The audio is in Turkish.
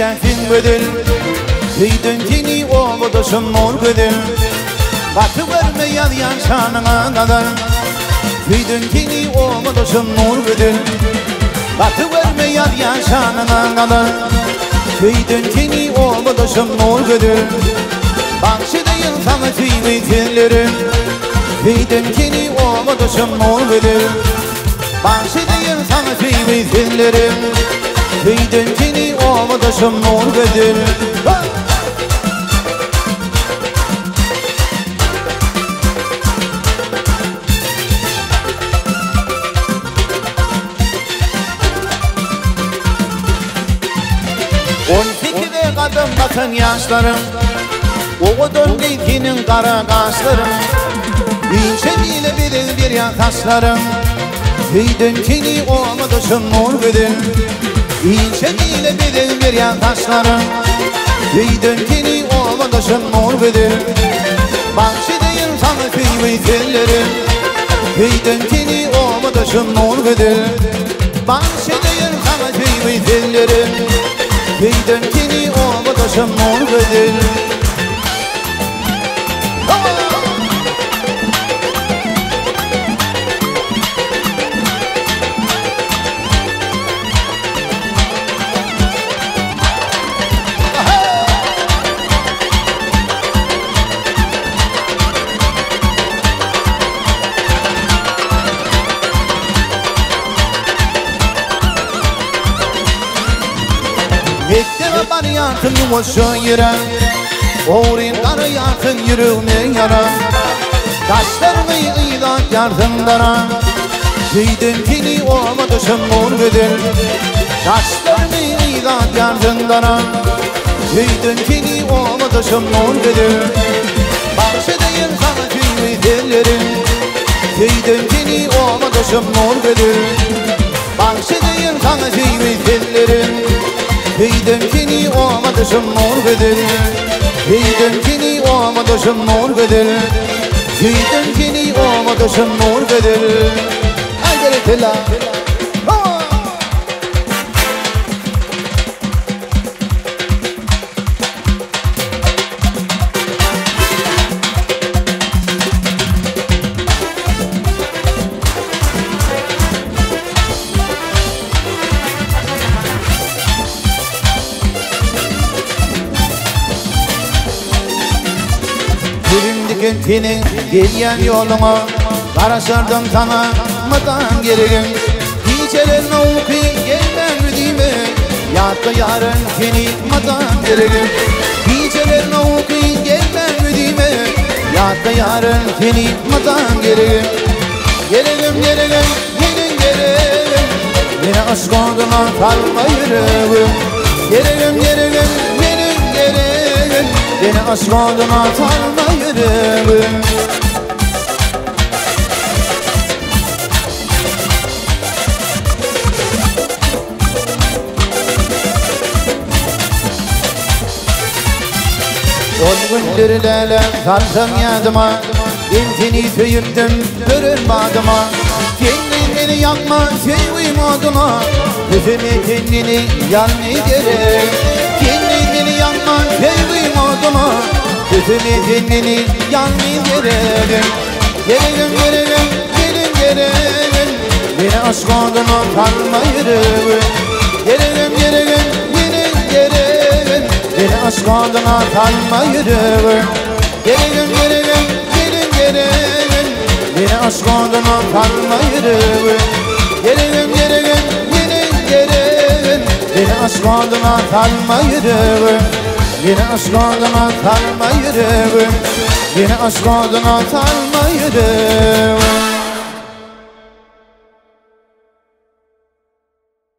tefin bedel Tüydün tini oğuduşum mor bedel Katı verme yad yaşanına kadar Tüydün tini oğuduşum mor bedel Katı verme yad yaşanına kadar Tüydün tini oğuduşum mor bedel Bahçedeyim sana tüy tellerim Tüydün tini oğuduşum mor bedel Bahçedeyim sana tüy tellerim Tüydün tini oğuduşum mor bedel Kadın bakın yaşlarım Oğudun geytinin kara kaşlarım İnce bile bir yakaslarım Tüydün tini oğuduşum mor bedel İnce bile bir yakaslarım Tüydün tini oğuduşum mor bedel Bahçedeyim sana tüy tellerim Tüydün tini oğuduşum mor bedel Bahçedeyim sana tüy tellerim Tüydün tini oğuduşum mor bedel Mektebe bana yakın yuvası yere Oğrin kara yakın yüreğime yara Taşlarımı iyiden yardımlara Tüydün tini oğuduşum mor bedel Taşlarımı iyiden yardımlara Tüydün tini oğuduşum mor bedel Bahçedeyim sana tüy tellerim Tüydün tini oğuduşum mor bedel Bahçedeyim sana tüy tellerim Tüydün tini oğuduşum mor bedel Tüydün tini oğuduşum mor bedel Tüydün tini oğuduşum mor bedel Haydi tela Senin gelyen yoluma Karışırdım sana mıdan gerigim Gecelerine uyku gelmem dime Yattı yarın seni mıdan gerigim Gecelerine uyku gelmem dime Yattı yarın seni mıdan gerigim Gerigim gerigim gelin gerigim Yine aşk olduğuna kalma yüreğim Gerigim gerigim gelin gerigim Yine aşk olduğuna kalma yüreğim On günlerle kaldım yadıma İntini tüyüttüm görün badıma Kendin beni yakma sevim adına Gözüme kendini yanma gerek Kendin beni yakma sevim adına Gözüme kendini yanma gerek Gerek gelin gerek Beni aşk adına kalma yüreğim Gerek gelin gerek Beni aşk adına kalma yüreğim Gerek gelin gerek Beni aşk adına kalma yüreğim Gerek gelin gerek Beni aşk adına kalma yüreğim Beni aşk adına kalma yüreğim Beni aşk adına kalma yüreğim